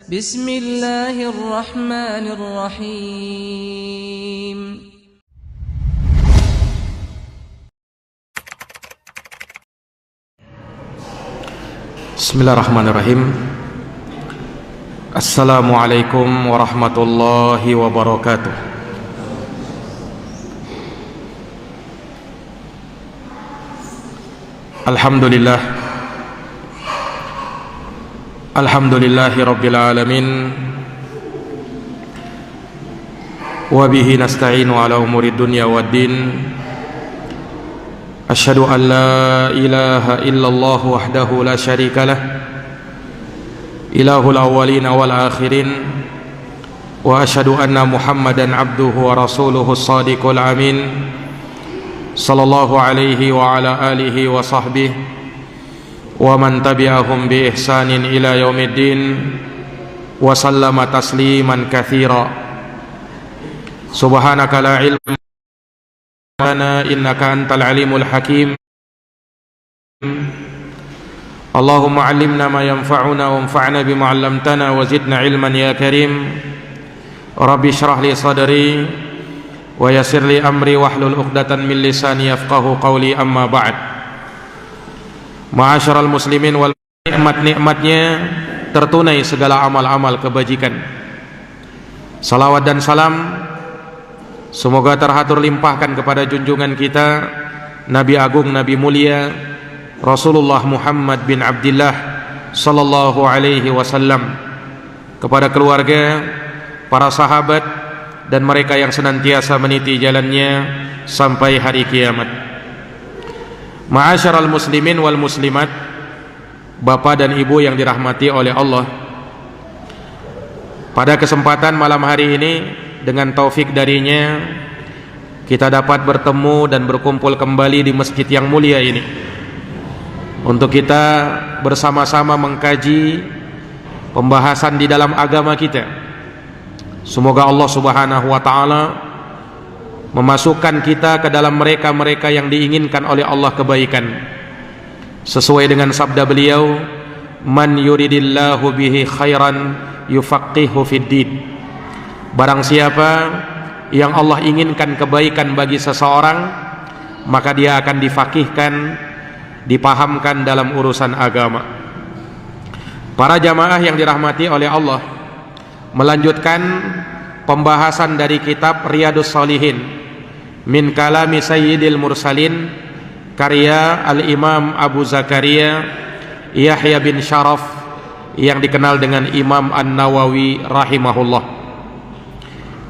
Bismillahirrahmanirrahim. Bismillahirrahmanirrahim. Assalamualaikum warahmatullahi wabarakatuh. Alhamdulillahi rabbil alamin. Wa bihi nasta'inu ala umuri dunya waddin. Asyhadu an la ilaha illallah wahdahu la syarika lah, ilahul awwalin wal akhirin. Wa asyhadu anna Muhammadan abduhu wa rasuluhu shadiqul amin, sallallahu alaihi wa ala alihi wa sahbihi wa man tabi'ahum bi ihsanin ila yaumiddin wa sallama tasliman katsira. Subhanaka la ilma lana innaka antal alimul hakim. Allahumma 'allimna ma yanfa'una wanfa'na bima 'allamtana wa zidna ilman ya karim. Rabbi shrah li sadri wa yassir li amri wahlul 'uqdatan min lisani yafqahu qawli, amma ba'd. Ma'asyiral muslimin wal nikmat-nikmatnya tertunai segala amal-amal kebajikan. Salawat dan salam semoga terhatur limpahkan kepada junjungan kita, Nabi Agung, Nabi Mulia, Rasulullah Muhammad bin Abdillah sallallahu alaihi wasallam, kepada keluarga, para sahabat, dan mereka yang senantiasa meniti jalannya sampai hari kiamat. Ma'asyiral muslimin wal muslimat, bapak dan ibu yang dirahmati oleh Allah, pada kesempatan malam hari ini dengan taufik darinya kita dapat bertemu dan berkumpul kembali di masjid yang mulia ini untuk kita bersama-sama mengkaji pembahasan di dalam agama kita. Semoga Allah Subhanahu wa taala memasukkan kita ke dalam mereka-mereka yang diinginkan oleh Allah kebaikan, sesuai dengan sabda beliau, man yuridillahu bihi khairan yufaqihu fid din. Barang siapa yang Allah inginkan kebaikan bagi seseorang, maka dia akan difaqihkan, dipahamkan dalam urusan agama. Para jamaah yang dirahmati oleh Allah, melanjutkan pembahasan dari kitab Riyadhus Shalihin min kalami sayyidil mursalin, karya Al-Imam Abu Zakaria Yahya bin Sharaf yang dikenal dengan Imam An-Nawawi rahimahullah.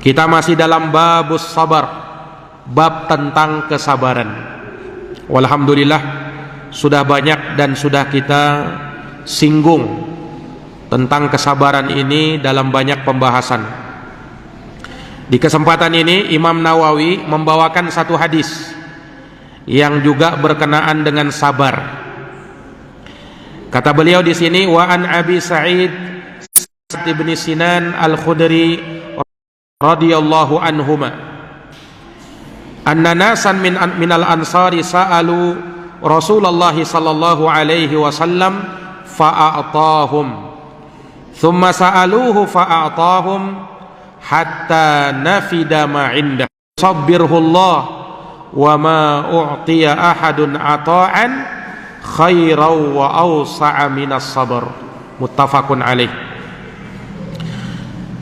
Kita masih dalam babus sabar, bab tentang kesabaran. Walhamdulillah sudah banyak dan sudah kita singgung tentang kesabaran ini dalam banyak pembahasan. Di kesempatan ini Imam Nawawi membawakan satu hadis yang juga berkenaan dengan sabar. Kata beliau di sini, wa an Abi Sa'id bin Sinan Al-Khudri radhiyallahu anhuma anna nasan minal ansari sa'alu Rasulullah sallallahu alaihi wasallam fa'atahum thumma sa'aluhu fa'atahum hatta nafida ma 'indah sabbirhu Allah wa ma u'tiya ahadun ata'an khairan wa awsa'a minas sabr. Muttafaqun alaih.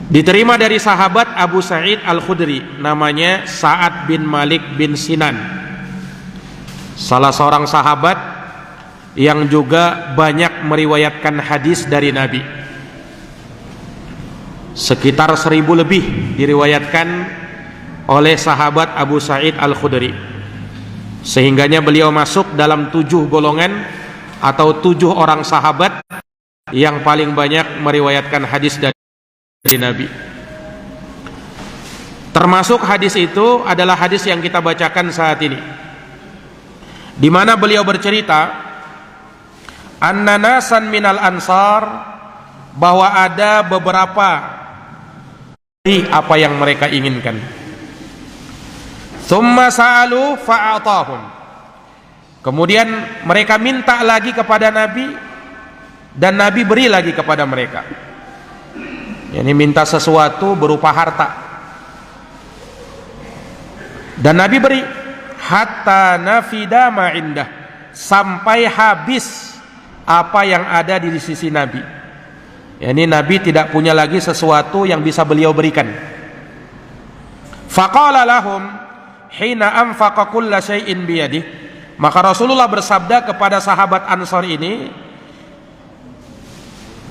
Diterima dari sahabat Abu Sa'id Al-Khudri, namanya Sa'ad bin Malik bin Sinan, salah seorang sahabat yang juga banyak meriwayatkan hadis dari Nabi. Sekitar 1000 lebih diriwayatkan oleh sahabat Abu Sa'id Al-Khudri, sehingganya beliau masuk dalam 7 golongan atau 7 orang sahabat yang paling banyak meriwayatkan hadis dari Nabi. Termasuk hadis itu adalah hadis yang kita bacakan saat ini, di mana beliau bercerita anna nasan minal ansar, bahwa ada beberapa di apa yang mereka inginkan. Tsumma sa'alu fa'atahum, kemudian mereka minta lagi kepada Nabi dan Nabi beri lagi kepada mereka. Ini minta sesuatu berupa harta, dan Nabi beri hatta nafida ma indah, sampai habis apa yang ada di sisi Nabi. Ini Nabi tidak punya lagi sesuatu yang bisa beliau berikan. Faqala lahum hina anfaqa kulla syai'in biyadih, maka Rasulullah bersabda kepada sahabat Ansar ini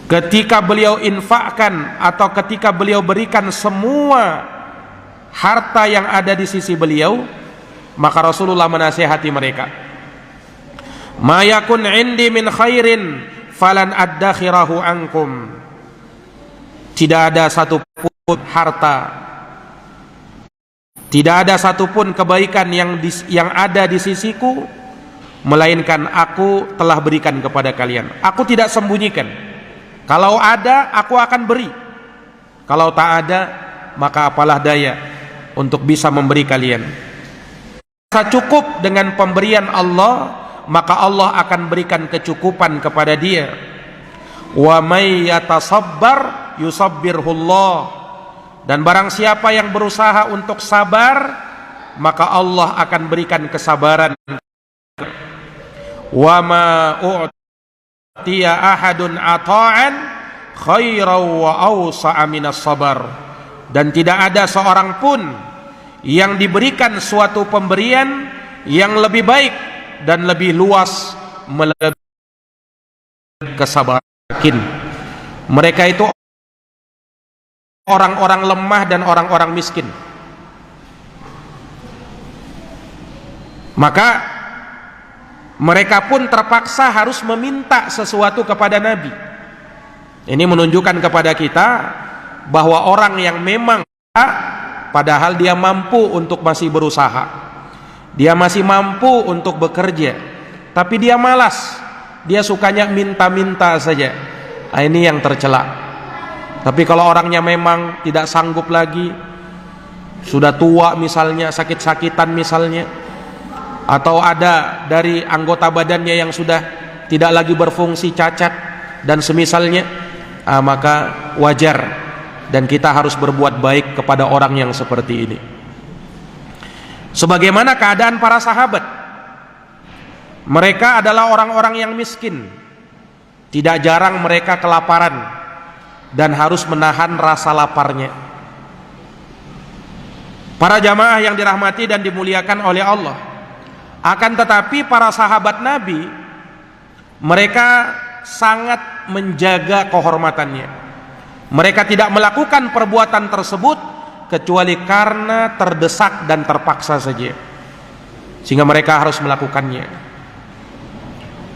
ketika beliau infakkan atau ketika beliau berikan semua harta yang ada di sisi beliau, maka Rasulullah menasihati mereka, ma yakun indi min khairin falan addakhirahu ankum, tidak ada satupun harta, tidak ada satupun kebaikan yang ada di sisiku melainkan aku telah berikan kepada kalian. Aku tidak sembunyikan. Kalau ada, aku akan beri. Kalau tak ada, maka apalah daya untuk bisa memberi kalian. Jika cukup dengan pemberian Allah, maka Allah akan berikan kecukupan kepada dia. Wa may yatasabbar yusabbirhullah, dan barang siapa yang berusaha untuk sabar, maka Allah akan berikan kesabaran. Wa ma u'tiya ahadun ata'an khairan wa awsa'a minas sabar, dan tidak ada seorang pun yang diberikan suatu pemberian yang lebih baik dan lebih luas melebihi kesabaran. Mereka itu orang-orang lemah dan orang-orang miskin. Maka mereka pun terpaksa harus meminta sesuatu kepada Nabi. Ini menunjukkan kepada kita bahwa orang yang memang padahal dia mampu untuk masih berusaha, dia masih mampu untuk bekerja, tapi dia malas, dia sukanya minta-minta saja. Nah, ini yang tercela. Tapi kalau orangnya memang tidak sanggup lagi, sudah tua misalnya, sakit-sakitan misalnya, atau ada dari anggota badannya yang sudah tidak lagi berfungsi, cacat dan semisalnya, maka wajar dan kita harus berbuat baik kepada orang yang seperti ini. Sebagaimana keadaan para sahabat, mereka adalah orang-orang yang miskin, tidak jarang mereka kelaparan dan harus menahan rasa laparnya. Para jamaah yang dirahmati dan dimuliakan oleh Allah, akan tetapi para sahabat Nabi, mereka sangat menjaga kehormatannya. Mereka tidak melakukan perbuatan tersebut kecuali karena terdesak dan terpaksa saja, sehingga mereka harus melakukannya.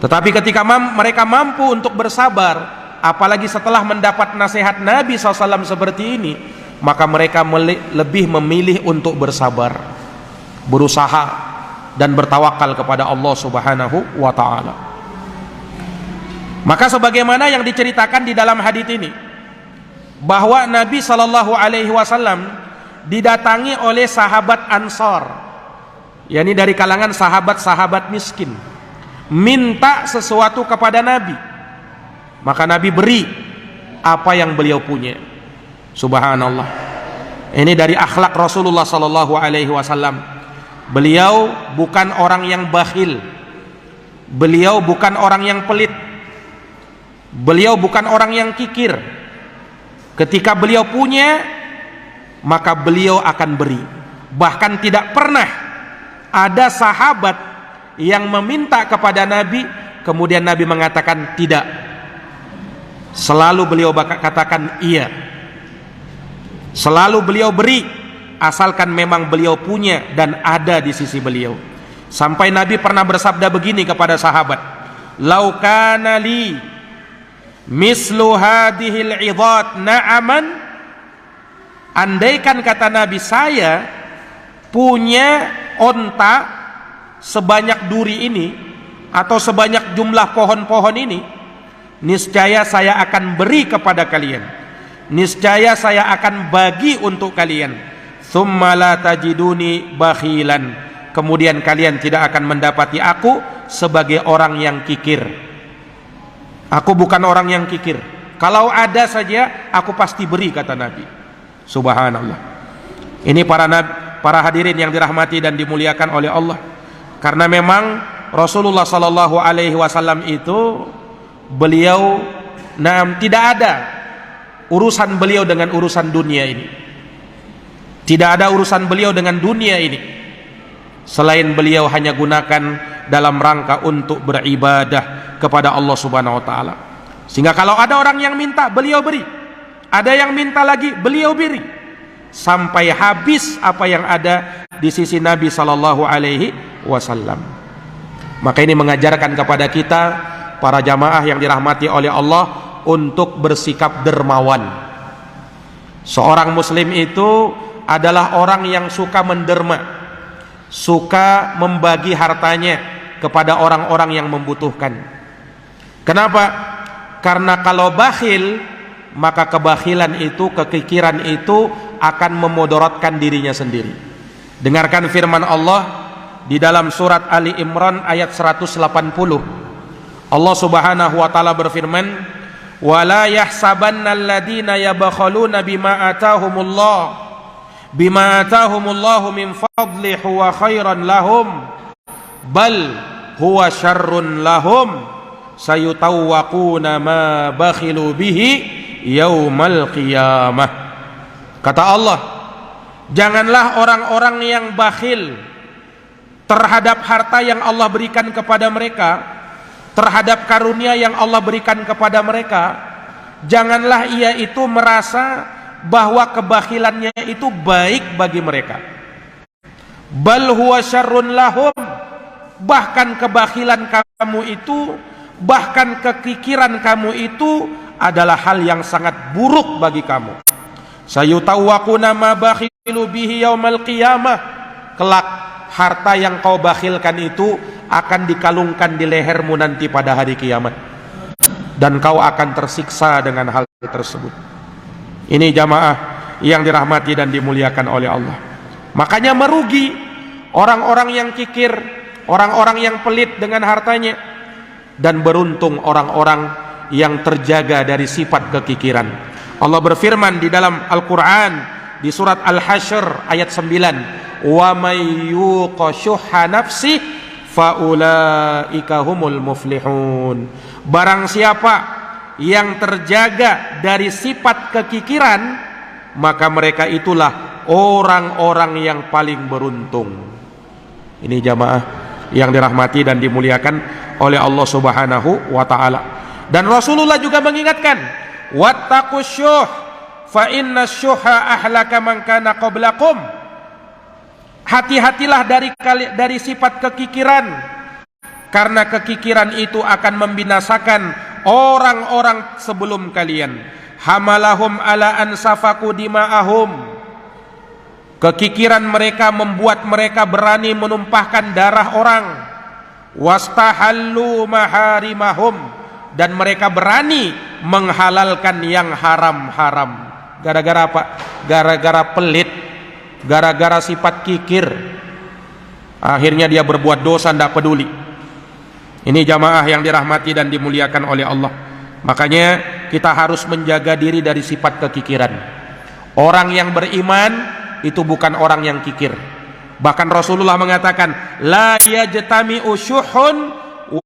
Tetapi ketika mereka mampu untuk bersabar, apalagi setelah mendapat nasihat Nabi SAW seperti ini, maka mereka lebih memilih untuk bersabar, berusaha dan bertawakal kepada Allah Subhanahu wa ta'ala. Maka sebagaimana yang diceritakan di dalam hadits ini, bahwa Nabi Shallallahu Alaihi Wasallam didatangi oleh sahabat Ansar, yakni dari kalangan sahabat-sahabat miskin, minta sesuatu kepada Nabi, maka Nabi beri apa yang beliau punya. Subhanallah, ini dari akhlak Rasulullah Shallallahu Alaihi Wasallam. Beliau bukan orang yang bakhil, beliau bukan orang yang pelit, beliau bukan orang yang kikir. Ketika beliau punya, maka beliau akan beri. Bahkan tidak pernah ada sahabat yang meminta kepada Nabi kemudian Nabi mengatakan tidak. Selalu beliau katakan iya, selalu beliau beri, asalkan memang beliau punya dan ada di sisi beliau. Sampai Nabi pernah bersabda begini kepada sahabat, "Lau kana li mislu hadhil 'idhat na'aman", andaikan kata Nabi, saya punya onta sebanyak duri ini atau sebanyak jumlah pohon-pohon ini, niscaya saya akan beri kepada kalian, niscaya saya akan bagi untuk kalian. Tsumma la tajiduni bakhilan, kemudian kalian tidak akan mendapati aku sebagai orang yang kikir. Aku bukan orang yang kikir. Kalau ada saja aku pasti beri, kata Nabi. Subhanallah. Ini para hadirin yang dirahmati dan dimuliakan oleh Allah. Karena memang Rasulullah sallallahu alaihi wasallam itu beliau tidak ada urusan beliau dengan urusan dunia ini. Tidak ada urusan beliau dengan dunia ini. Selain beliau hanya gunakan dalam rangka untuk beribadah kepada Allah Subhanahu wa taala. Sehingga kalau ada orang yang minta, beliau beri. Ada yang minta lagi, beliau beri. Sampai habis apa yang ada di sisi Nabi sallallahu alaihi wasallam. Maka ini mengajarkan kepada kita para jamaah yang dirahmati oleh Allah untuk bersikap dermawan. Seorang muslim itu adalah orang yang suka menderma, suka membagi hartanya kepada orang-orang yang membutuhkan. Kenapa? Karena kalau bakhil, maka kebakilan itu, kekikiran itu akan memudaratkan dirinya sendiri. Dengarkan firman Allah di dalam surat Ali Imran ayat 180. Allah Subhanahu wa taala berfirman, "Wala yahsabanna alladziina yabkhaluna bima ataahumullahu min fadli huwa khairan lahum bal huwa syarrun lahum sayutawwaquna ma bakhilu bihi yaumal qiyamah." Kata Allah, janganlah orang-orang yang bakhil terhadap harta yang Allah berikan kepada mereka, terhadap karunia yang Allah berikan kepada mereka, janganlah ia itu merasa bahwa kebakhilannya itu baik bagi mereka. Bal huwa syarrun lahum, bahkan kebakhilan kamu itu, bahkan kekikiran kamu itu adalah hal yang sangat buruk bagi kamu. Sayutawwaquna ma bakhilu bihi yaumal qiyamah, kelak harta yang kau bakhilkan itu akan dikalungkan di lehermu nanti pada hari kiamat, dan kau akan tersiksa dengan hal tersebut. Ini jamaah yang dirahmati dan dimuliakan oleh Allah. Makanya merugi orang-orang yang kikir, orang-orang yang pelit dengan hartanya, dan beruntung orang-orang yang terjaga dari sifat kekikiran. Allah berfirman di dalam Al-Quran di surat Al-Hasyr ayat 9, "Wa may yuqa syuhha nafsi faulaika humul muflihun." Barang siapa yang terjaga dari sifat kekikiran, maka mereka itulah orang-orang yang paling beruntung. Ini jamaah yang dirahmati dan dimuliakan oleh Allah Subhanahu wa taala. Dan Rasulullah juga mengingatkan, "Wattaqus syuh fa inna syuha ahlaka man kana qablakum." Hati-hatilah dari sifat kekikiran, karena kekikiran itu akan membinasakan orang-orang sebelum kalian. Hamalahum ala an safaku dima'ahum. Kekikiran mereka membuat mereka berani menumpahkan darah orang. Wastahallu maharimahum, dan mereka berani menghalalkan yang haram-haram. Gara-gara apa? Gara-gara pelit, gara-gara sifat kikir. Akhirnya dia berbuat dosa, tidak peduli. Ini jamaah yang dirahmati dan dimuliakan oleh Allah. Makanya kita harus menjaga diri dari sifat kekikiran. Orang yang beriman itu bukan orang yang kikir. Bahkan Rasulullah mengatakan, "La yajtami'u syuhun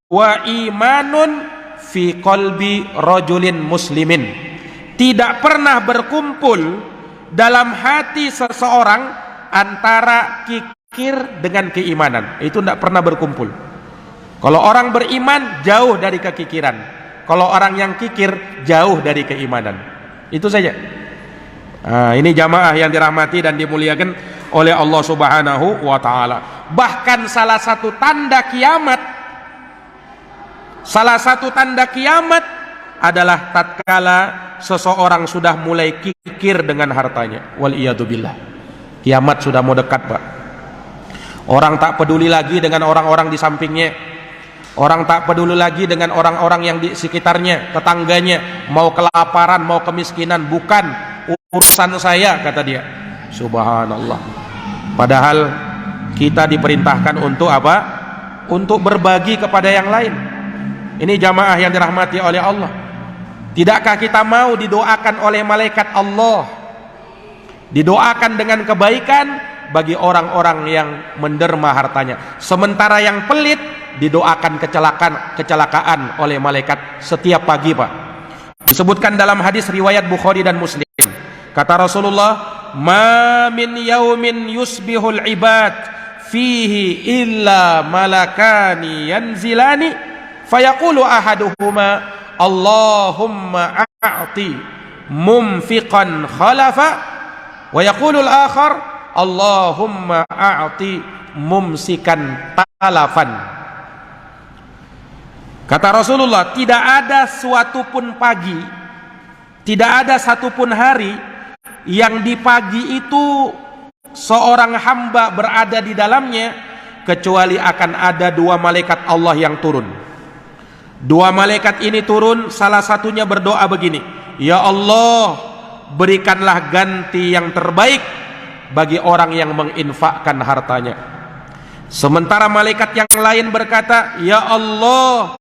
wa imanun fi qalbi rajulin muslimin." Tidak pernah berkumpul dalam hati seseorang antara kikir dengan keimanan. Itu tidak pernah berkumpul. Kalau orang beriman jauh dari kekikiran, kalau orang yang kikir jauh dari keimanan. Itu saja. Nah, ini jamaah yang dirahmati dan dimuliakan oleh Allah Subhanahu wa taala. Bahkan salah satu tanda kiamat adalah tatkala seseorang sudah mulai kikir dengan hartanya. Wal iyadu billah. Kiamat sudah mau dekat, Pak. Orang tak peduli lagi dengan orang-orang di sampingnya. Orang tak peduli lagi dengan orang-orang yang di sekitarnya, tetangganya, mau kelaparan, mau kemiskinan, bukan urusan saya, kata dia. Subhanallah. Padahal kita diperintahkan untuk apa? Untuk berbagi kepada yang lain. Ini jamaah yang dirahmati oleh Allah. Tidakkah kita mau didoakan oleh malaikat Allah, didoakan dengan kebaikan bagi orang-orang yang menderma hartanya, sementara yang pelit didoakan kecelakaan oleh malaikat setiap pagi, Pak. Disebutkan dalam hadis riwayat Bukhari dan Muslim, kata Rasulullah, ma min yaumin yusbihul ibad fihi illa malakani yanzilani fayaqulu ahaduhuma Allahumma a'ti mumfiqan khalafa wa yaqulu al-akhar Allahumma a'ti mumsikan talafan. Kata Rasulullah, tidak ada suatu pun pagi, tidak ada satu pun hari yang di pagi itu seorang hamba berada di dalamnya kecuali akan ada dua malaikat Allah yang turun. Dua malaikat ini turun, salah satunya berdoa begini, ya Allah, berikanlah ganti yang terbaik bagi orang yang menginfakkan hartanya. Sementara malaikat yang lain berkata, ya Allah,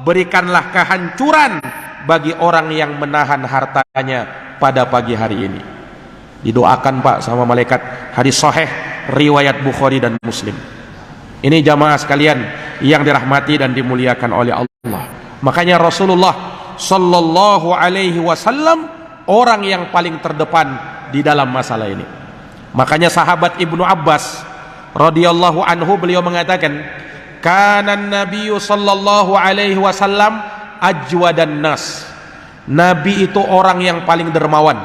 berikanlah kehancuran bagi orang yang menahan hartanya pada pagi hari ini. Didoakan, Pak, sama malaikat. Hadis sahih riwayat Bukhari dan Muslim. Ini jamaah sekalian yang dirahmati dan dimuliakan oleh Allah. Makanya Rasulullah sallallahu alaihi wasallam orang yang paling terdepan di dalam masalah ini. Makanya sahabat Ibnu Abbas radhiyallahu anhu, beliau mengatakan, kana nabiyyu sallallahu alaihi wasallam ajwadan nas. Nabi itu orang yang paling dermawan.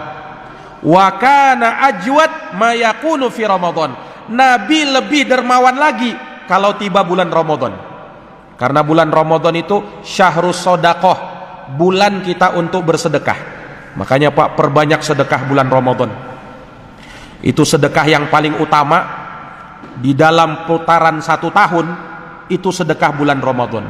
Wa kana ajwad ma yakunu fi Ramadan. Nabi lebih dermawan lagi kalau tiba bulan Ramadan. Karena bulan Ramadan itu syahrus shadaqah, bulan kita untuk bersedekah. Makanya, Pak, perbanyak sedekah bulan Ramadan. Itu sedekah yang paling utama di dalam putaran satu tahun, itu sedekah bulan Ramadan.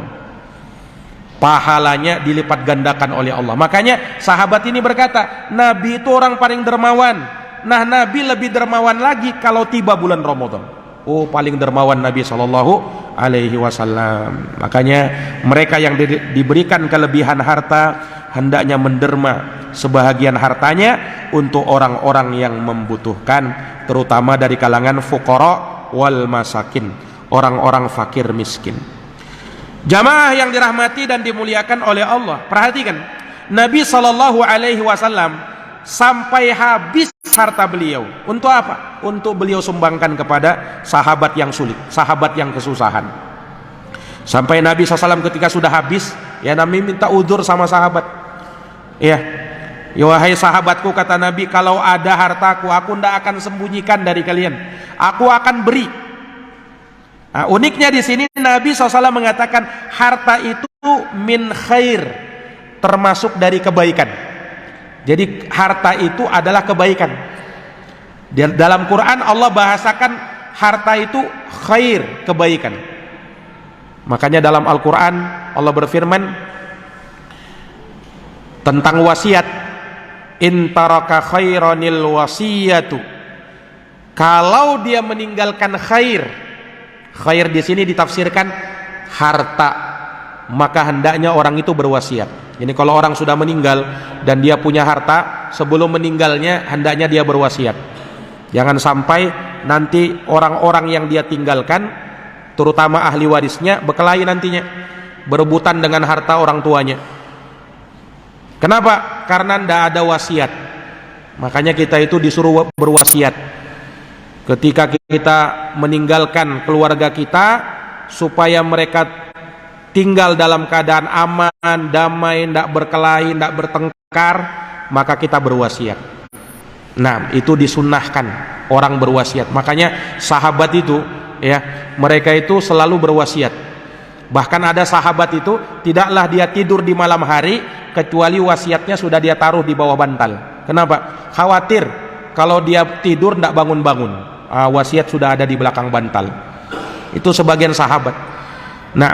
Pahalanya dilipat gandakan oleh Allah. Makanya sahabat ini berkata, Nabi itu orang paling dermawan. Nah, Nabi lebih dermawan lagi kalau tiba bulan Ramadan. Oh, paling dermawan Nabi sallallahu alaihi wasallam. Makanya mereka yang diberikan kelebihan harta hendaknya menderma sebahagian hartanya untuk orang-orang yang membutuhkan, terutama dari kalangan fuqara wal masakin, orang-orang fakir miskin. Jamaah yang dirahmati dan dimuliakan oleh Allah, perhatikan, Nabi sallallahu alaihi wasallam sampai habis harta beliau. Untuk apa? Untuk beliau sumbangkan kepada sahabat yang sulit, sahabat yang kesusahan. Sampai Nabi SAW ketika sudah habis, ya Nabi minta udzur sama sahabat. Ya wahai sahabatku, kata Nabi, kalau ada hartaku, aku tidak akan sembunyikan dari kalian, aku akan beri. Nah, uniknya di sini Nabi SAW mengatakan harta itu min khair, termasuk dari kebaikan. Jadi harta itu adalah kebaikan. Dalam Quran Allah bahasakan harta itu khair, kebaikan. Makanya dalam Al-Quran Allah berfirman tentang wasiat, in taraka khairanil wasiyatu. Kalau dia meninggalkan khair, khair di sini ditafsirkan harta, maka hendaknya orang itu berwasiat. Ini kalau orang sudah meninggal dan dia punya harta, sebelum meninggalnya hendaknya dia berwasiat. Jangan sampai nanti orang-orang yang dia tinggalkan, terutama ahli warisnya, berkelahi nantinya, berebutan dengan harta orang tuanya. Kenapa? Karena tidak ada wasiat. Makanya kita itu disuruh berwasiat ketika kita meninggalkan keluarga kita, supaya mereka tinggal dalam keadaan aman, damai, tidak berkelahi, tidak bertengkar, maka kita berwasiat. Nah, itu disunnahkan orang berwasiat. Makanya sahabat itu, ya, mereka itu selalu berwasiat. Bahkan ada sahabat itu tidaklah dia tidur di malam hari kecuali wasiatnya sudah dia taruh di bawah bantal. Kenapa? Khawatir kalau dia tidur tidak bangun-bangun. Wasiat sudah ada di belakang bantal. Itu sebagian sahabat. Nah,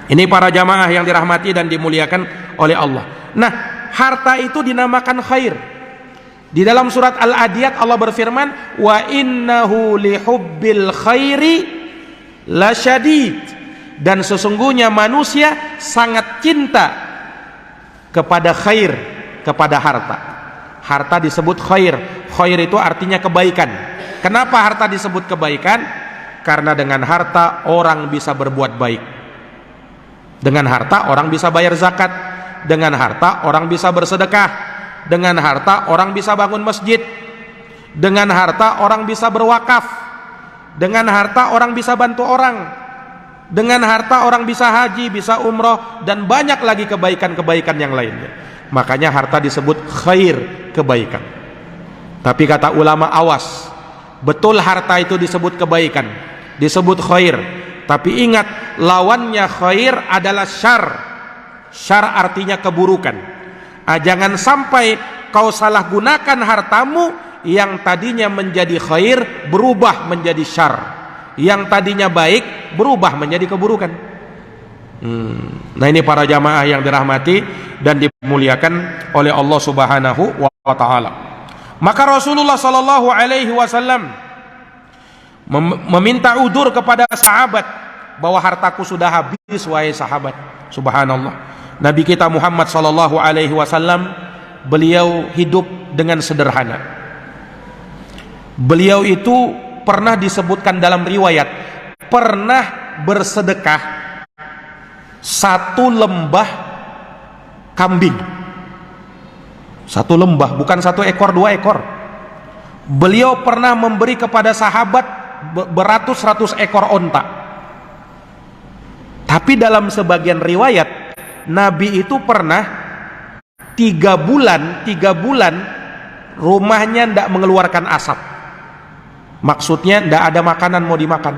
ini para jamaah yang dirahmati dan dimuliakan oleh Allah. Nah, harta itu dinamakan khair. Di dalam surat Al-Adiyat Allah berfirman, wa innahu lihubbil khairi lasyadid. Dan sesungguhnya manusia sangat cinta kepada khair, kepada harta. Harta disebut khair. Khair itu artinya kebaikan. Kenapa harta disebut kebaikan? Karena dengan harta orang bisa berbuat baik. Dengan harta orang bisa bayar zakat. Dengan harta orang bisa bersedekah. Dengan harta orang bisa bangun masjid. Dengan harta orang bisa berwakaf. Dengan harta orang bisa bantu orang. Dengan harta orang bisa haji, bisa umroh, dan banyak lagi kebaikan-kebaikan yang lainnya. Makanya harta disebut khair, kebaikan. Tapi kata ulama, awas, betul harta itu disebut kebaikan, disebut khair, tapi ingat, lawannya khair adalah syar. Syar artinya keburukan. Jangan sampai kau salah gunakan hartamu yang tadinya menjadi khair berubah menjadi syar, yang tadinya baik berubah menjadi keburukan. Nah, ini para jamaah yang dirahmati dan dimuliakan oleh Allah Subhanahu wa taala. Maka Rasulullah sallallahu alaihi wasallam meminta udzur kepada sahabat bahwa hartaku sudah habis wahai sahabat. Subhanallah. Nabi kita Muhammad sallallahu alaihi wasallam, beliau hidup dengan sederhana. Beliau itu pernah disebutkan dalam riwayat pernah bersedekah 1 lembah kambing. 1 lembah, bukan 1 ekor 2 ekor. Beliau pernah memberi kepada sahabat beratus-ratus ekor onta. Tapi dalam sebagian riwayat Nabi itu pernah 3 bulan rumahnya tidak mengeluarkan asap. Maksudnya tidak ada makanan mau dimakan.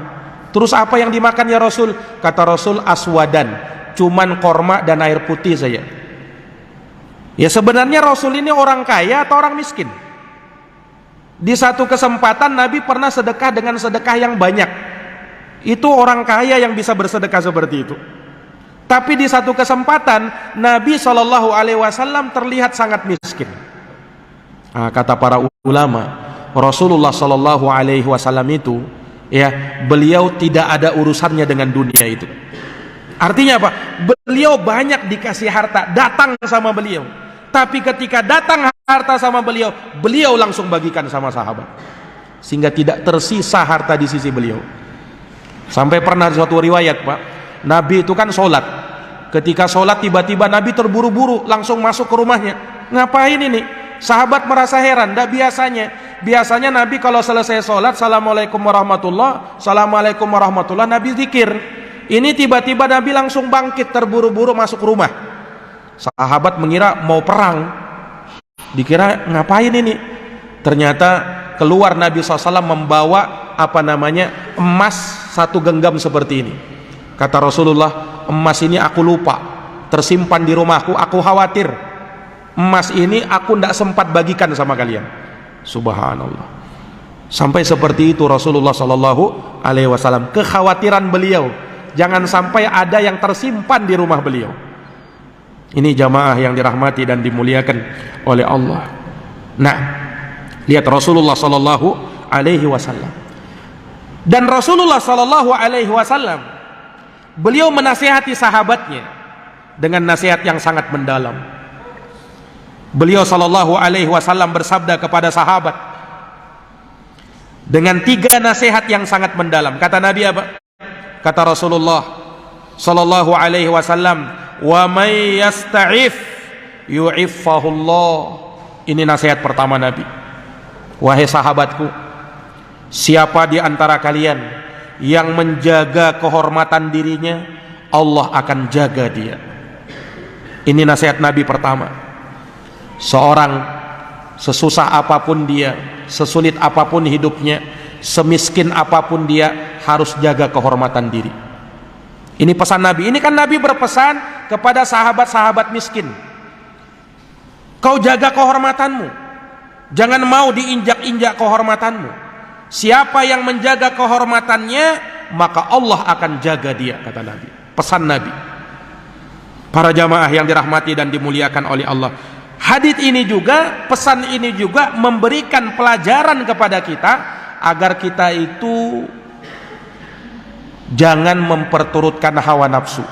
Terus apa yang dimakan ya Rasul? Kata Rasul, aswadan, cuman korma dan air putih saja. Ya sebenarnya Rasul ini orang kaya atau orang miskin? Di satu kesempatan Nabi pernah sedekah dengan sedekah yang banyak. Itu orang kaya yang bisa bersedekah seperti itu. Tapi di satu kesempatan Nabi SAW terlihat sangat miskin. Kata para ulama, Rasulullah SAW itu, ya, beliau tidak ada urusannya dengan dunia itu. Artinya apa? Beliau banyak dikasih harta, datang sama beliau. Tapi ketika datang harta sama beliau, beliau langsung bagikan sama sahabat, sehingga tidak tersisa harta di sisi beliau. Sampai pernah suatu riwayat, Pak, Nabi itu kan sholat. Ketika sholat tiba-tiba Nabi terburu-buru langsung masuk ke rumahnya. Ngapain ini? Sahabat merasa heran. Tidak biasanya Nabi kalau selesai sholat, Assalamualaikum warahmatullah, Assalamualaikum warahmatullah, Nabi zikir. Ini tiba-tiba Nabi langsung bangkit terburu-buru masuk rumah. Sahabat mengira mau perang, dikira ngapain ini. Ternyata keluar Nabi SAW membawa emas 1 genggam seperti ini. Kata Rasulullah, emas ini aku lupa, tersimpan di rumahku, aku khawatir emas ini aku tidak sempat bagikan sama kalian. Subhanallah. Sampai seperti itu Rasulullah SAW. Kekhawatiran beliau, jangan sampai ada yang tersimpan di rumah beliau. Ini jamaah yang dirahmati dan dimuliakan oleh Allah. Nah, lihat Rasulullah SAW. Dan Rasulullah SAW, beliau menasihati sahabatnya dengan nasihat yang sangat mendalam. Beliau SAW bersabda kepada sahabat dengan 3 nasihat yang sangat mendalam. Kata Nabi apa? Kata Rasulullah SAW, wa may yasta'if yu'iffahullah. Ini nasihat pertama Nabi. Wahai sahabatku, siapa di antara kalian yang menjaga kehormatan dirinya, Allah akan jaga dia. Ini nasihat Nabi pertama. Seorang sesusah apapun dia, sesulit apapun hidupnya, semiskin apapun dia, harus jaga kehormatan diri. Ini pesan Nabi. Ini kan Nabi berpesan kepada sahabat-sahabat miskin. Kau jaga kehormatanmu, jangan mau diinjak-injak kehormatanmu. Siapa yang menjaga kehormatannya, maka Allah akan jaga dia, kata Nabi. Pesan Nabi. Para jamaah yang dirahmati dan dimuliakan oleh Allah, hadits ini juga, pesan ini juga memberikan pelajaran kepada kita agar kita itu jangan memperturutkan hawa nafsu.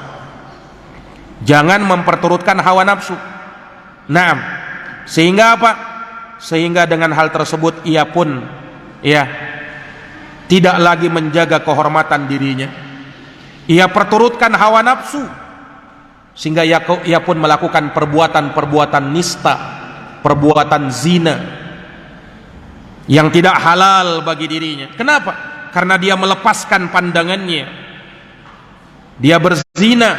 Jangan memperturutkan hawa nafsu. Naam. Sehingga apa? Sehingga dengan hal tersebut ia pun tidak lagi menjaga kehormatan dirinya. Ia perturutkan hawa nafsu, sehingga ia pun melakukan perbuatan-perbuatan nista, perbuatan zina yang tidak halal bagi dirinya. Kenapa? Karena dia melepaskan pandangannya. Dia berzina.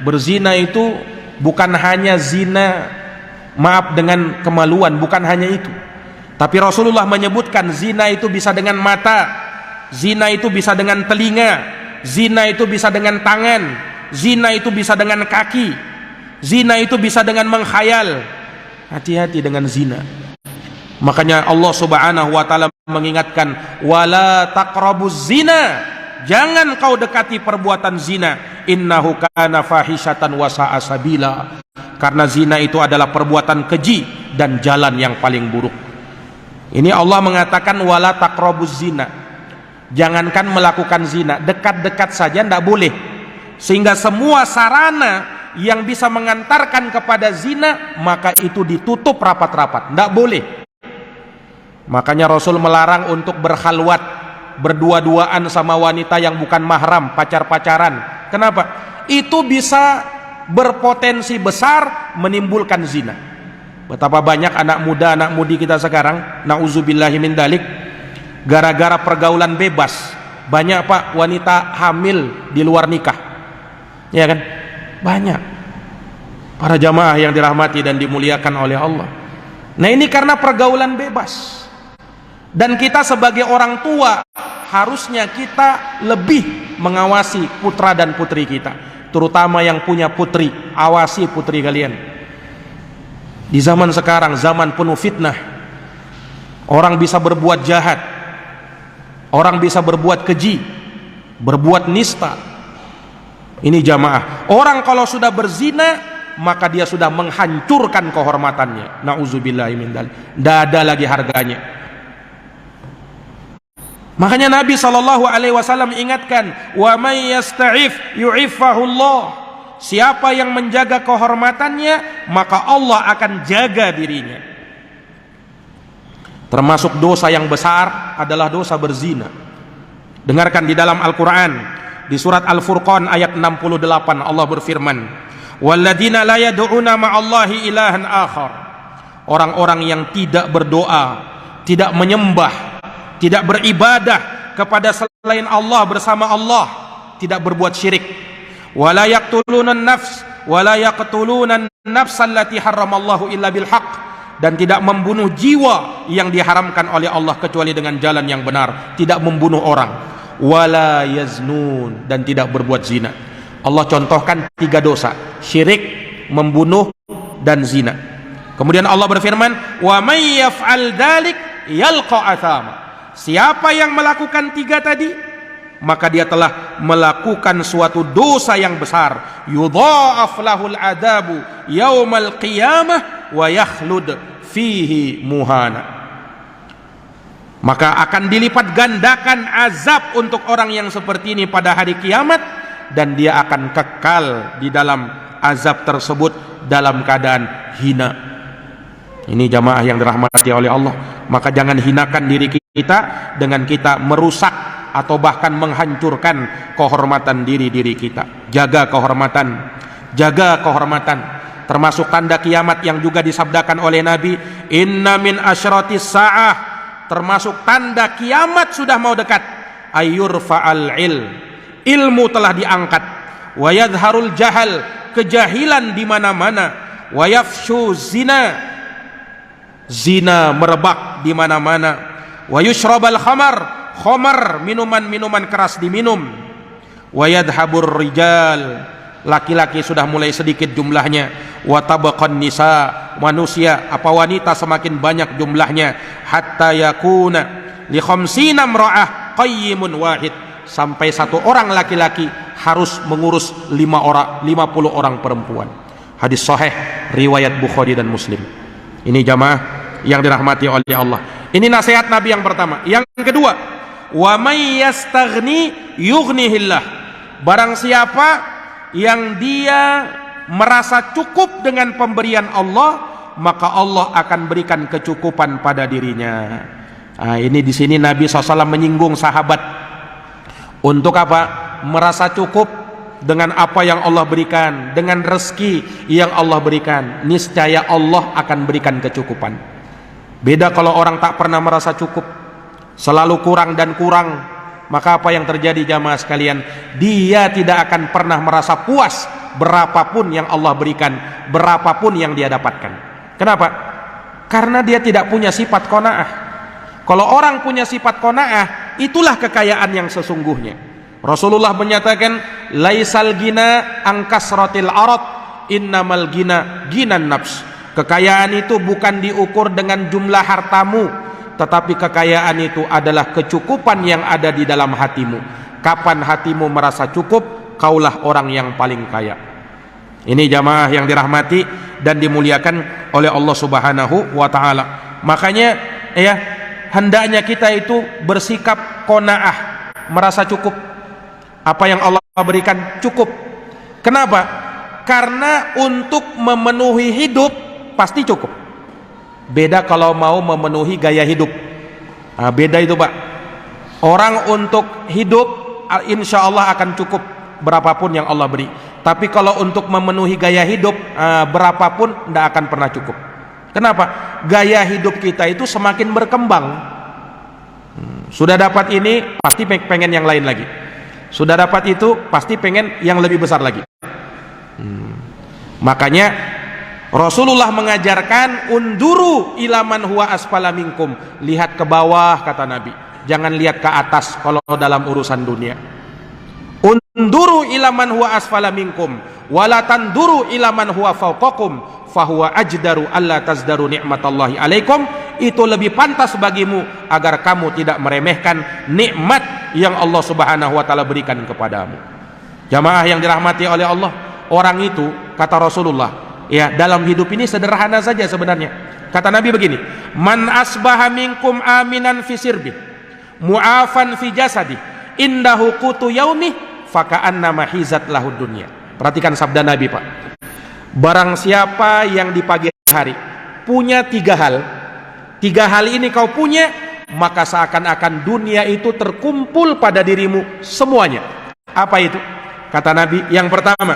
Berzina itu bukan hanya zina, maaf, dengan kemaluan, bukan hanya itu. Tapi Rasulullah menyebutkan zina itu bisa dengan mata, zina itu bisa dengan telinga, zina itu bisa dengan tangan, zina itu bisa dengan kaki, zina itu bisa dengan menghayal. Hati-hati dengan zina. Makanya Allah Subhanahu wa taala mengingatkan, wala taqrabuz zina, jangan kau dekati perbuatan zina, innahu kana fahisyatan wa sa'a sabila, karena zina itu adalah perbuatan keji dan jalan yang paling buruk. Ini Allah mengatakan wala taqrabuz zina, jangankan melakukan zina, dekat-dekat saja tidak boleh. Sehingga semua sarana yang bisa mengantarkan kepada zina, maka itu ditutup rapat-rapat, tidak boleh. Makanya Rasul melarang untuk berkhalwat, berdua-duaan sama wanita yang bukan mahram, pacar-pacaran. Kenapa? Itu bisa berpotensi besar menimbulkan zina. Betapa banyak anak muda, anak mudi kita sekarang, na'udzubillahi min dalik, gara-gara pergaulan bebas, banyak Pak wanita hamil di luar nikah. Ya kan? Banyak. Para jamaah yang dirahmati dan dimuliakan oleh Allah. Nah, ini karena pergaulan bebas. Dan kita sebagai orang tua harusnya kita lebih mengawasi putra dan putri kita, terutama yang punya putri. Awasi putri kalian. Di zaman sekarang, zaman penuh fitnah, orang bisa berbuat jahat, orang bisa berbuat keji, berbuat nista. Ini jamaah, orang kalau sudah berzina, maka dia sudah menghancurkan kehormatannya. Na'udzubillahi min dzalik. Tidak ada lagi harganya. Makanya Nabi SAW ingatkan, wa may yasta'if yu'iffahullah. Siapa yang menjaga kehormatannya, maka Allah akan jaga dirinya. Termasuk dosa yang besar adalah dosa berzina. Dengarkan di dalam Al-Quran, di surat Al-Furqan ayat 68, Allah berfirman, walladzina la yad'una ma'allahi ilahan akhar. Orang-orang yang tidak berdoa, tidak menyembah, tidak beribadah kepada selain Allah bersama Allah, tidak berbuat syirik. Wala yaqtuluna an-nafs wala yaqtuluna an-nafs allati harramallahu illa bil haqq, dan tidak membunuh jiwa yang diharamkan oleh Allah kecuali dengan jalan yang benar, tidak membunuh orang. Wala yaznun, dan tidak berbuat zina. Allah contohkan 3 dosa: syirik, membunuh, dan zina. Kemudian Allah berfirman, wa may yaf'al dzalik yalqa athama. Siapa yang melakukan 3 tadi, maka dia telah melakukan suatu dosa yang besar. Yudha'af lahul adabu yaumal qiyamah wa yakhlud fihi muhana. Maka akan dilipat gandakan azab untuk orang yang seperti ini pada hari kiamat, dan dia akan kekal di dalam azab tersebut dalam keadaan hina. Ini jamaah yang dirahmati oleh Allah. Maka jangan hinakan diri kita dengan kita merusak atau bahkan menghancurkan kehormatan diri-diri kita. Jaga kehormatan, jaga kehormatan. Termasuk tanda kiamat yang juga disabdakan oleh Nabi, inna min asyratis sa'ah, termasuk tanda kiamat sudah mau dekat, ayyurfa'al ilmu telah diangkat, wa yadharul jahal, kejahilan di mana-mana, wa yafshu zina merebak di mana-mana, wa yushrabal khamar, minuman-minuman keras diminum, wa yadhabur rijal, laki-laki sudah mulai sedikit jumlahnya, wa tabaqan nisa, manusia wanita semakin banyak jumlahnya, hatta yakuna li khamsina imra'ah qayyimun wahid, sampai 1 orang laki-laki harus mengurus 50 orang perempuan. Hadis sahih riwayat Bukhari dan Muslim. Ini jamaah yang dirahmati oleh Allah. Ini nasihat Nabi yang pertama. Yang kedua, wa may yastaghni yughnihillah. Barang siapa yang dia merasa cukup dengan pemberian Allah, maka Allah akan berikan kecukupan pada dirinya. Nah, ini di sini Nabi SAW menyinggung sahabat untuk apa? Merasa cukup dengan apa yang Allah berikan, dengan rezeki yang Allah berikan. Niscaya Allah akan berikan kecukupan. Beda kalau orang tak pernah merasa cukup, selalu kurang dan kurang, maka apa yang terjadi jamaah sekalian? Dia tidak akan pernah merasa puas berapapun yang Allah berikan, berapapun yang dia dapatkan. Kenapa? Karena dia tidak punya sifat qanaah. Kalau orang punya sifat qanaah, itulah kekayaan yang sesungguhnya. Rasulullah menyatakan, laisal gina an kasratil arad, innamal gina ginan nafs. Kekayaan itu bukan diukur dengan jumlah hartamu, tetapi kekayaan itu adalah kecukupan yang ada di dalam hatimu. Kapan hatimu merasa cukup, kaulah orang yang paling kaya. Ini jamaah yang dirahmati dan dimuliakan oleh Allah Subhanahu wa taala. Makanya ya, hendaknya kita itu bersikap qanaah, merasa cukup. Apa yang Allah berikan cukup. Kenapa? Karena untuk memenuhi hidup pasti cukup. Beda kalau mau memenuhi gaya hidup. Nah, beda itu Pak. Orang untuk hidup insya Allah akan cukup berapapun yang Allah beri. Tapi kalau untuk memenuhi gaya hidup berapapun tidak akan pernah cukup. Kenapa? Gaya hidup kita itu semakin berkembang. Sudah dapat ini pasti pengen yang lain lagi. Sudah dapat itu pasti pengen yang lebih besar lagi. Makanya Rasulullah mengajarkan unduru ilaman huwa asfala minkum. Lihat ke bawah kata Nabi, jangan lihat ke atas kalau dalam urusan dunia. Unduru ilaman huwa asfala minkum wala tanduru ilaman huwa fawqakum fahuwa ajdaru alla tazdaru ni'matallahi alaikum. Itu lebih pantas bagimu agar kamu tidak meremehkan nikmat yang Allah Subhanahu wa taala berikan kepadamu. Jamaah yang dirahmati oleh Allah, orang itu kata Rasulullah, ya, dalam hidup ini sederhana saja sebenarnya. Kata Nabi begini, man asbaha minkum aminan fi sirbi mu'afan fi jasadi indahu qutu yaumi faka'annama hizat lahud dunya. Perhatikan sabda Nabi Pak. Barang siapa yang di pagi hari punya tiga hal ini kau punya, maka seakan-akan dunia itu terkumpul pada dirimu semuanya. Apa itu? Kata Nabi, yang pertama,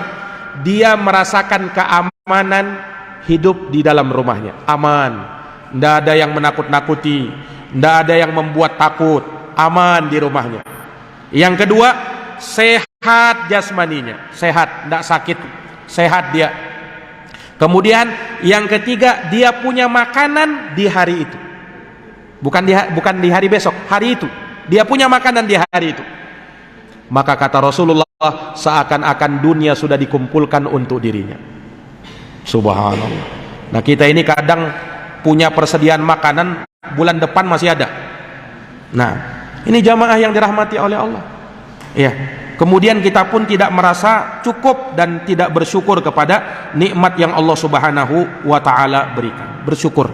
dia merasakan keamanan hidup di dalam rumahnya. Aman, tidak ada yang menakut-nakuti, tidak ada yang membuat takut, aman di rumahnya. Yang kedua, sehat jasmaninya, sehat, tidak sakit, sehat dia. Kemudian yang ketiga, dia punya makanan di hari itu. Bukan di hari besok, hari itu. Dia punya makanan di hari itu. Maka kata Rasulullah, seakan-akan dunia sudah dikumpulkan untuk dirinya. Subhanallah. Nah, kita ini kadang punya persediaan makanan bulan depan masih ada. Nah, ini jamaah yang dirahmati oleh Allah. Ya. Kemudian kita pun tidak merasa cukup dan tidak bersyukur kepada nikmat yang Allah Subhanahu wa taala berikan. Bersyukur.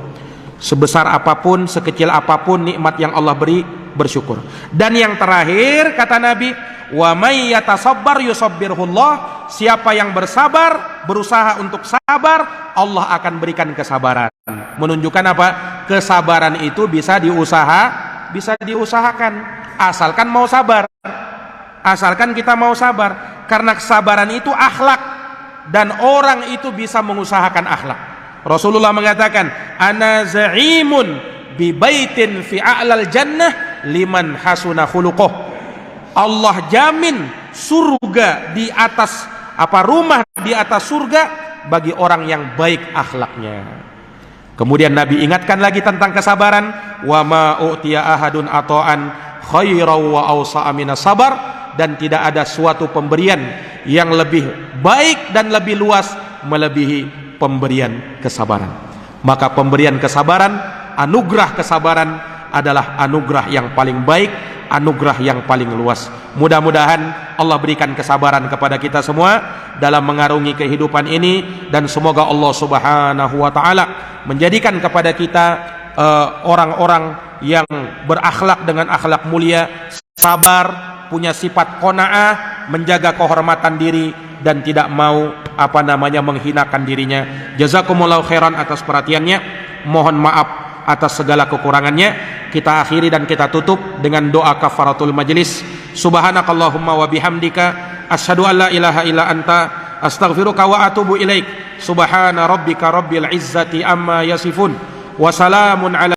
Sebesar apapun, sekecil apapun nikmat yang Allah beri, bersyukur. Dan yang terakhir kata Nabi, wa may yatasabbar yusabbirhullah. Siapa yang bersabar, berusaha untuk sabar, Allah akan berikan kesabaran. Menunjukkan apa? Kesabaran itu bisa diusahakan asalkan mau sabar. Asalkan kita mau sabar, karena kesabaran itu akhlak dan orang itu bisa mengusahakan akhlak. Rasulullah mengatakan, ana za'imun bi baitin fi a'lal jannah liman hasuna khuluquh. Allah jamin surga di atas rumah di atas surga bagi orang yang baik akhlaknya. Kemudian Nabi ingatkan lagi tentang kesabaran, wa ma u'tiya ahadun ata'an khairan wa awsa'a minas sabar. Dan tidak ada suatu pemberian yang lebih baik dan lebih luas melebihi pemberian kesabaran. Maka pemberian kesabaran, anugerah kesabaran adalah anugerah yang paling baik, anugerah yang paling luas. Mudah-mudahan Allah berikan kesabaran kepada kita semua dalam mengarungi kehidupan ini, dan semoga Allah Subhanahu wa taala menjadikan kepada kita orang-orang yang berakhlak dengan akhlak mulia, sabar, punya sifat qanaah, menjaga kehormatan diri dan tidak mau menghinakan dirinya. Jazakumullahu khairan atas perhatiannya. Mohon maaf atas segala kekurangannya. Kita akhiri dan kita tutup dengan doa kafaratul majlis. Subhanakallahumma wa bihamdika asyhadu an la ilaha illa anta astaghfiruka wa atubu ilaik. Subhana rabbika rabbil izzati amma yasifun wa salamun ala